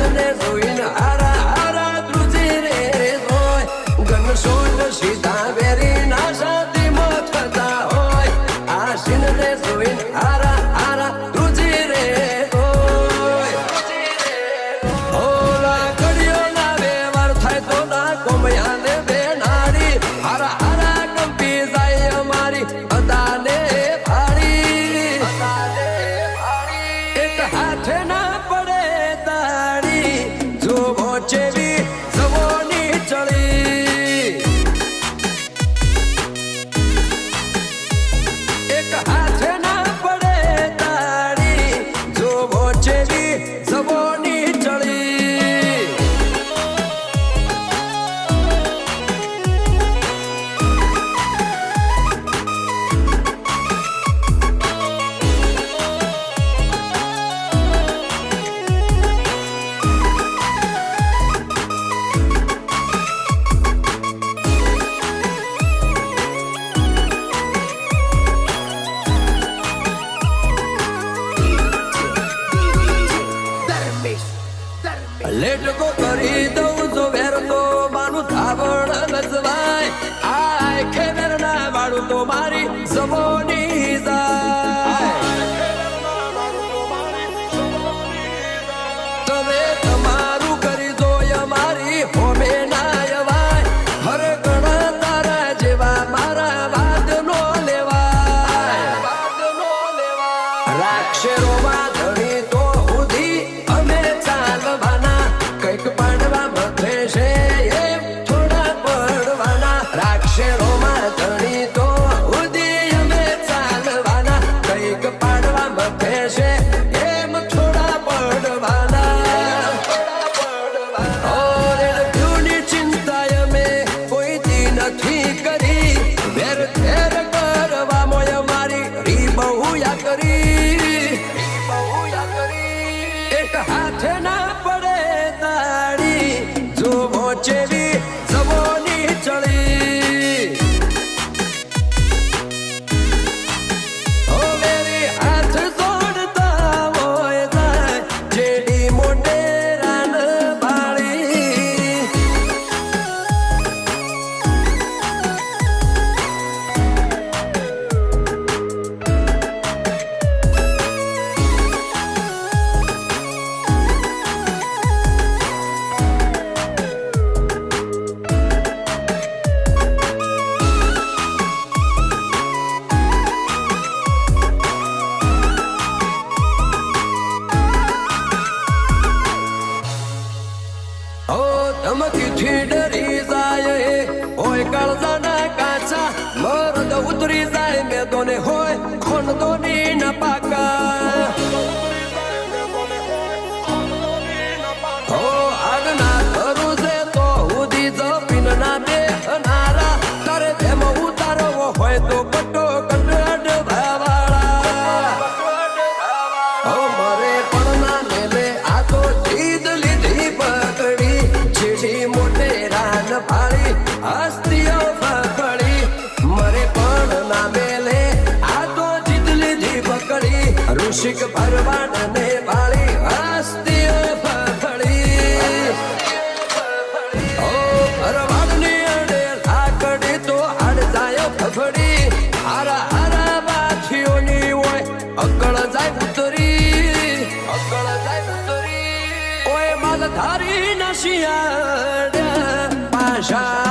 આશીને જોઈને હારા હારા ધ્રુજી રે હોય ગણસોટ સીધા વેરી ના શાદીમાં થતા હોય આશીને જોઈને હારા હારા ધ્રુજી રે હોય ઓલા કડિયો ના વ્યવહાર થાય તો ના કોમયાને બે નારી હારા હારા કંપી જાય અમારી અદાને ભાડી એક હાથે ના પડે તાળી જોવો ચેવી જવોની ચડી એક હાથે ના પડે તાળી જોવો ચેવી જવોની ચડી લેટકો કરી દઉં જો વેર તો માનું ધાવણ લજવાય આય ખેવેર ના વાળું તો મારી જવોની જાય તમે તમારું કરી દો અમારી હોમે ના અવાય હર ગણ તારા જેવા મારા વાદ નો લેવાય રાખશે રોવા ધણી તો ઉધી અમે ચાલવાના કંઈક પાડવા મથે છે એમ થોડા પડવાના રાખશે રોમાં ધણી તો ઉધી અમે ચાલવાના કંઈક પાડવા મથે છે એમ થોડા પડવાના રેડની ચિંતા અમે કોઈથી નથી કરી વેર ફેર કરવા મોય મારી રી બહુયા કરી એક હાથે ના પડે તાળી જોવો ચેવી જવોની ચડી ઓ મેરી હાથ જોડતા હોય જાય જેડી મોટે રાન બાળી ઓ ધમકીથી ડરી જાય હોય કાળજાના કાચા મરદ ઉતરી જાય મેદોને હોય ખોનદોની ના પાકા હો આગના કરું છે તો ઉધી જપીન ના બે નારા તારે તેમ ઉતારવો હોય તો કટો કટડ ભાવાળા હો મરે પણ ના મેલે આ તો જીદ લીધી પકડી જેડી મોટે રાન ફાળી હસ્તીઓ ફફડી મરે પણ ના મેલે આ તો જીદ લીધી પકડી ઋષિક ભરવાડ ને વાળી હસ્તીઓ ફફડી ઓ ભરવાડની અડે લાકડી તો હાડ જાય ફફડી હારા હારા બાથીઓની હોય અકળ જાય ઉતરી ઓય માલધારી ના શિયાળ્યા પાશા